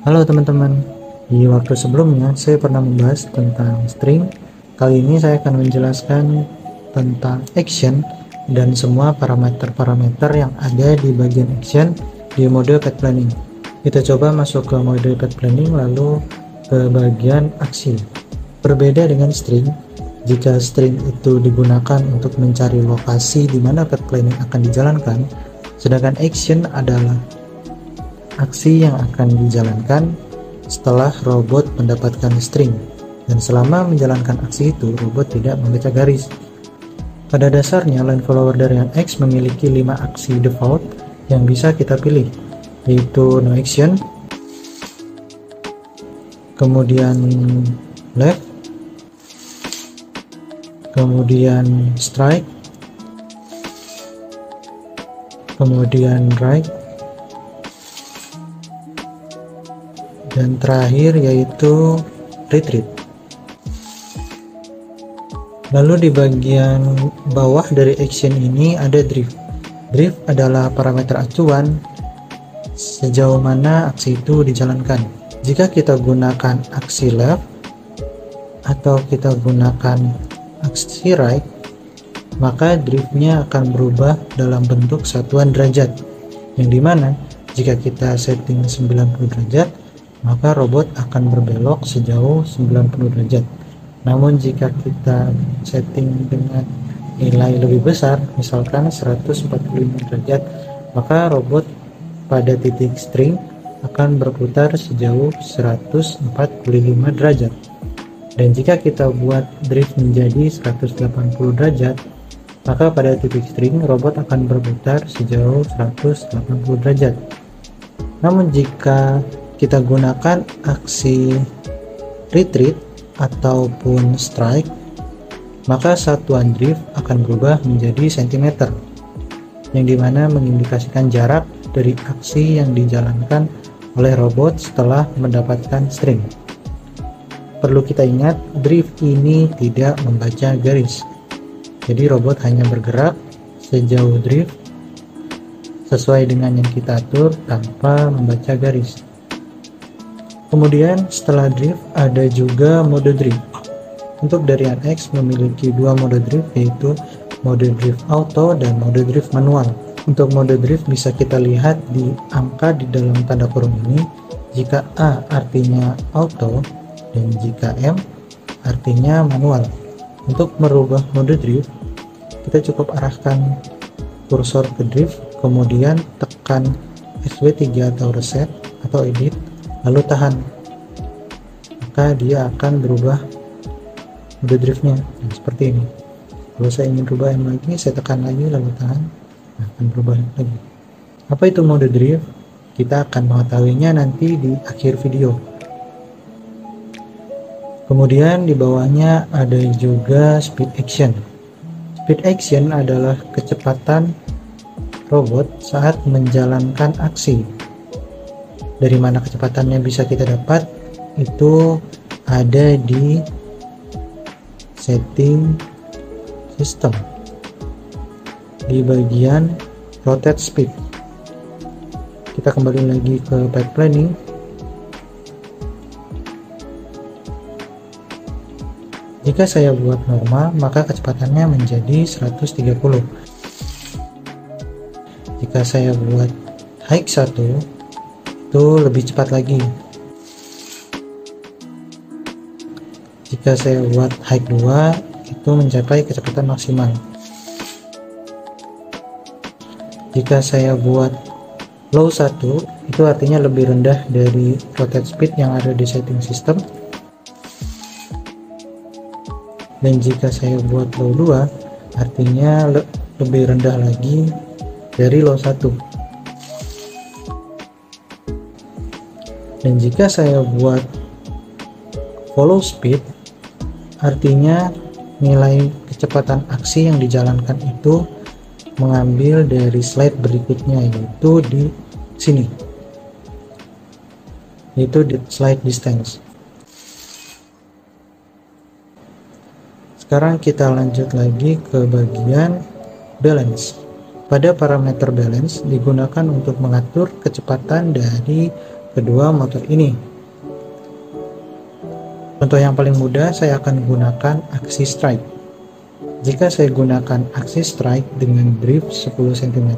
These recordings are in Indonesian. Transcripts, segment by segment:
Halo teman-teman, di waktu sebelumnya saya pernah membahas tentang string. Kali ini saya akan menjelaskan tentang action dan semua parameter-parameter yang ada di bagian action di mode path planning. Kita coba masuk ke mode path planning lalu ke bagian aksi. Berbeda dengan string, jika string itu digunakan untuk mencari lokasi di mana path planning akan dijalankan, sedangkan action adalah aksi yang akan dijalankan setelah robot mendapatkan string, dan selama menjalankan aksi itu robot tidak membaca garis. Pada dasarnya line follower dari X memiliki 5 aksi default yang bisa kita pilih, yaitu no action, kemudian left, kemudian strike, kemudian right, dan terakhir yaitu retreat. Lalu di bagian bawah dari action ini ada drift. Drift adalah parameter acuan sejauh mana aksi itu dijalankan. Jika kita gunakan aksi left atau kita gunakan aksi right, maka driftnya akan berubah dalam bentuk satuan derajat, yang dimana jika kita setting 90 derajat, maka robot akan berbelok sejauh 90 derajat. Namun jika kita setting dengan nilai lebih besar, misalkan 145 derajat, maka robot pada titik string akan berputar sejauh 145 derajat. Dan jika kita buat drift menjadi 180 derajat, maka pada titik string robot akan berputar sejauh 180 derajat. Namun jika kita gunakan aksi retreat ataupun strike, maka satuan drift akan berubah menjadi cm, yang dimana mengindikasikan jarak dari aksi yang dijalankan oleh robot setelah mendapatkan string. Perlu kita ingat, drift ini tidak membaca garis, jadi robot hanya bergerak sejauh drift sesuai dengan yang kita atur tanpa membaca garis. Kemudian setelah drift ada juga mode drift. Untuk dari X memiliki dua mode drift, yaitu mode drift auto dan mode drift manual. Untuk mode drift bisa kita lihat di angka di dalam tanda kurung ini. Jika A artinya auto dan jika M artinya manual. Untuk merubah mode drift, kita cukup arahkan kursor ke drift, kemudian tekan SW3 atau reset atau edit, lalu tahan, maka dia akan berubah mode driftnya seperti ini. Kalau saya ingin berubah M lagi, saya tekan lagi lalu tahan, akan berubah lagi. Apa itu mode drift? Kita akan mengetahuinya nanti di akhir video. Kemudian di bawahnya ada juga speed action. Speed action adalah kecepatan robot saat menjalankan aksi. Dari mana kecepatannya bisa kita dapat? Itu ada di setting system di bagian rotate speed. Kita kembali lagi ke path planning. Jika saya buat normal, maka kecepatannya menjadi 130. Jika saya buat high 1, itu lebih cepat lagi. Jika saya buat high 2, itu mencapai kecepatan maksimal. Jika saya buat low 1, itu artinya lebih rendah dari rotate speed yang ada di setting system. Dan jika saya buat low 2, artinya lebih rendah lagi dari low 1. Dan jika saya buat follow speed, artinya nilai kecepatan aksi yang dijalankan itu mengambil dari slide berikutnya, yaitu di sini, yaitu di slide distance. Sekarang kita lanjut lagi ke bagian balance. Pada parameter balance digunakan untuk mengatur kecepatan dari kedua motor ini. Contoh yang paling mudah, saya akan gunakan aksi strike. Jika saya gunakan aksi strike dengan drift 10 cm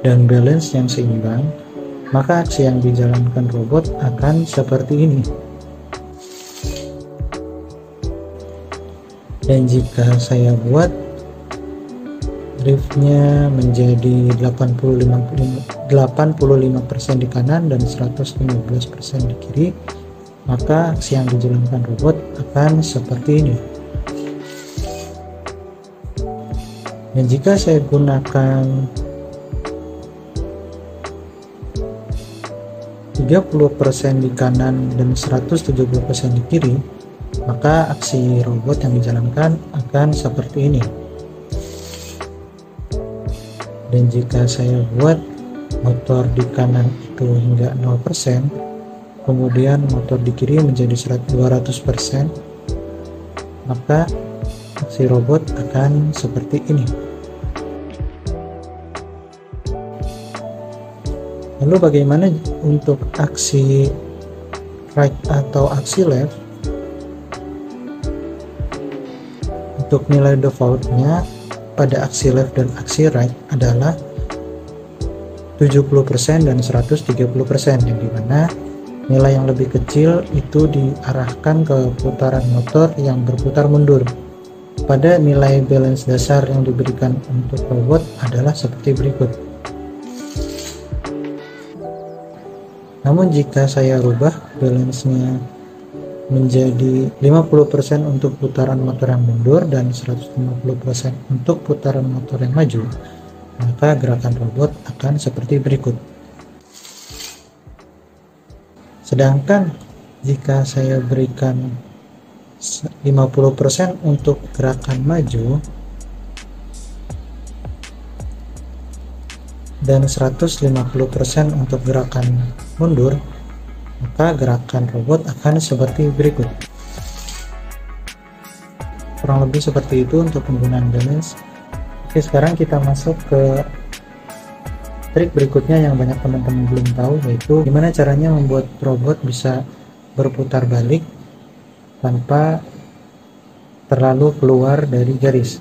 dan balance yang seimbang, maka aksi yang dijalankan robot akan seperti ini. Dan jika saya buat driftnya menjadi 85% di kanan dan 115% di kiri, maka aksi yang dijalankan robot akan seperti ini. Dan jika saya gunakan 30% di kanan dan 170% di kiri, maka aksi robot yang dijalankan akan seperti ini. Dan jika saya buat motor di kanan itu hingga 0%, kemudian motor di kiri menjadi 200%, maka aksi robot akan seperti ini. Lalu bagaimana untuk aksi right atau aksi left? Untuk nilai defaultnya pada aksi left dan aksi right adalah 70% dan 130%, yang dimana nilai yang lebih kecil itu diarahkan ke putaran motor yang berputar mundur. Pada nilai balance dasar yang diberikan untuk robot adalah seperti berikut. Namun jika saya rubah balance-nya menjadi 50% untuk putaran motor yang mundur dan 150% untuk putaran motor yang maju, maka gerakan robot akan seperti berikut. Sedangkan jika saya berikan 50% untuk gerakan maju dan 150% untuk gerakan mundur, maka gerakan robot akan seperti berikut. Kurang lebih seperti itu untuk penggunaan balance. Oke, sekarang kita masuk ke trik berikutnya yang banyak teman-teman belum tahu, yaitu gimana caranya membuat robot bisa berputar balik tanpa terlalu keluar dari garis.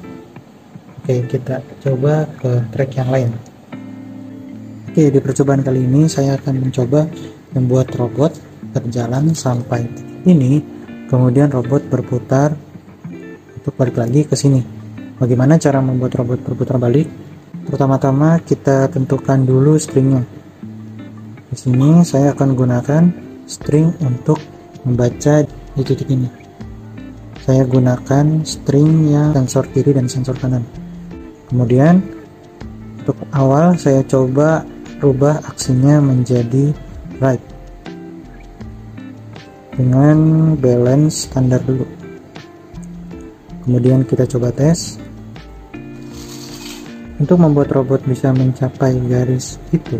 Oke, kita coba ke trik yang lain. Oke, di percobaan kali ini saya akan mencoba membuat robot berjalan sampai ini, kemudian robot berputar untuk balik lagi ke sini. Bagaimana cara membuat robot berputar balik? Pertama-tama kita tentukan dulu stringnya. Di sini saya akan gunakan string untuk membaca di titik ini. Saya gunakan string yang sensor kiri dan sensor kanan. Kemudian untuk awal saya coba rubah aksinya menjadi right dengan balance standar dulu. Kemudian kita coba tes. Untuk membuat robot bisa mencapai garis itu,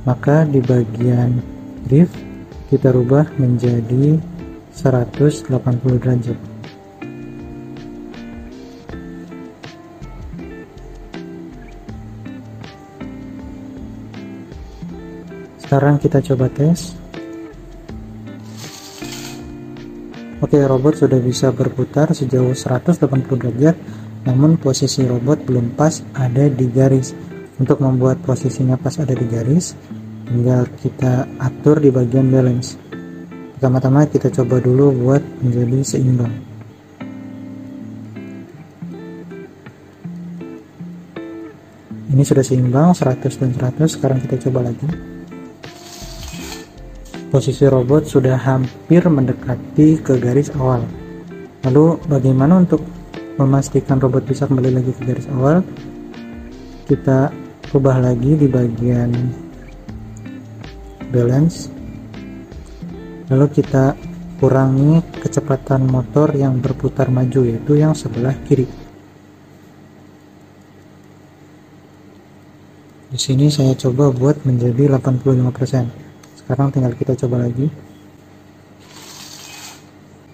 maka di bagian drift kita rubah menjadi 180 derajat. Sekarang kita coba tes. Oke, robot sudah bisa berputar sejauh 180 derajat, namun posisi robot belum pas ada di garis. Untuk membuat posisinya pas ada di garis, tinggal kita atur di bagian balance. Pertama-tama kita coba dulu buat menjadi seimbang. Ini sudah seimbang 100 dan 100. Sekarang kita coba lagi. Posisi robot sudah hampir mendekati ke garis awal. Lalu bagaimana untuk memastikan robot bisa kembali lagi ke garis awal? Kita ubah lagi di bagian balance, lalu kita kurangi kecepatan motor yang berputar maju, yaitu yang sebelah kiri. Di sini saya coba buat menjadi 85%. Sekarang tinggal kita coba lagi.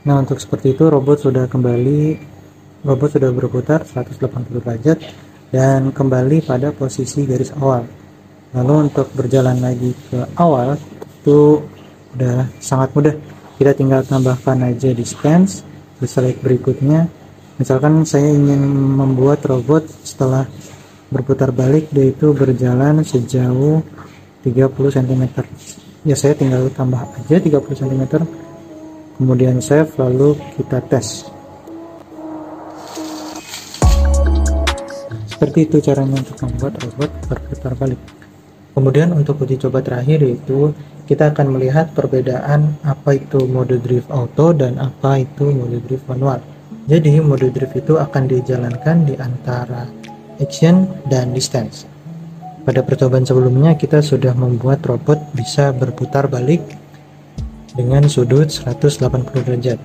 Nah, untuk seperti itu robot sudah berputar 180 derajat dan kembali pada posisi garis awal. Lalu untuk berjalan lagi ke awal, itu Udah sangat mudah, kita tinggal tambahkan aja distance di slide berikutnya. Misalkan saya ingin membuat robot setelah berputar balik dia itu berjalan sejauh 30 cm. Ya saya tinggal tambah aja 30 cm, kemudian save, lalu kita tes. Seperti itu caranya untuk membuat robot berputar balik. Kemudian untuk uji coba terakhir yaitu kita akan melihat perbedaan apa itu mode drift auto dan apa itu mode drift manual. Jadi mode drift itu akan dijalankan di antara action dan distance. Pada percobaan sebelumnya kita sudah membuat robot bisa berputar balik dengan sudut 180 derajat.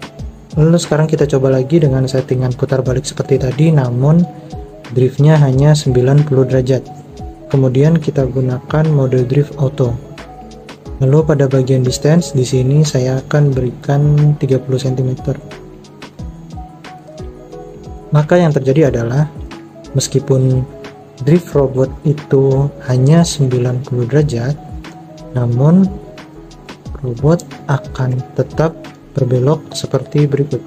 Lalu sekarang kita coba lagi dengan settingan putar balik seperti tadi, namun driftnya hanya 90 derajat. Kemudian kita gunakan mode drift auto. Lalu pada bagian distance di sini saya akan berikan 30 cm. Maka yang terjadi adalah meskipun drift robot itu hanya 90 derajat, namun robot akan tetap berbelok seperti berikut.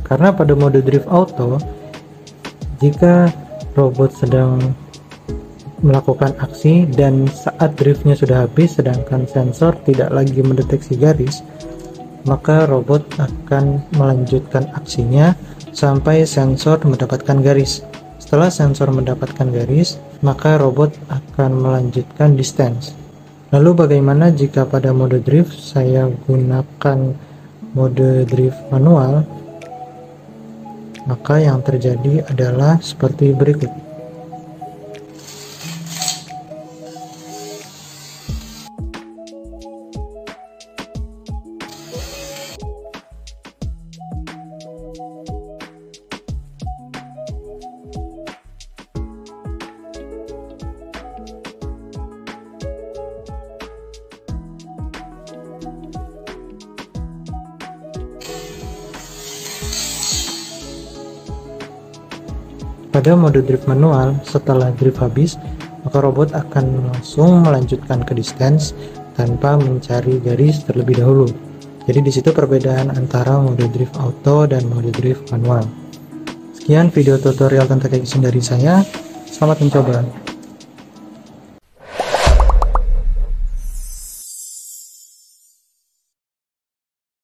Karena pada mode drift auto, jika robot sedang melakukan aksi dan saat driftnya sudah habis sedangkan sensor tidak lagi mendeteksi garis, maka robot akan melanjutkan aksinya sampai sensor mendapatkan garis. Setelah sensor mendapatkan garis, maka robot akan melanjutkan distance. Lalu bagaimana jika pada mode drift saya gunakan mode drift manual? Maka yang terjadi adalah seperti berikut. Pada mode drift manual, setelah drift habis, maka robot akan langsung melanjutkan ke distance tanpa mencari garis terlebih dahulu. Jadi di situ perbedaan antara mode drift auto dan mode drift manual. Sekian video tutorial tentang action dari saya. Selamat mencoba.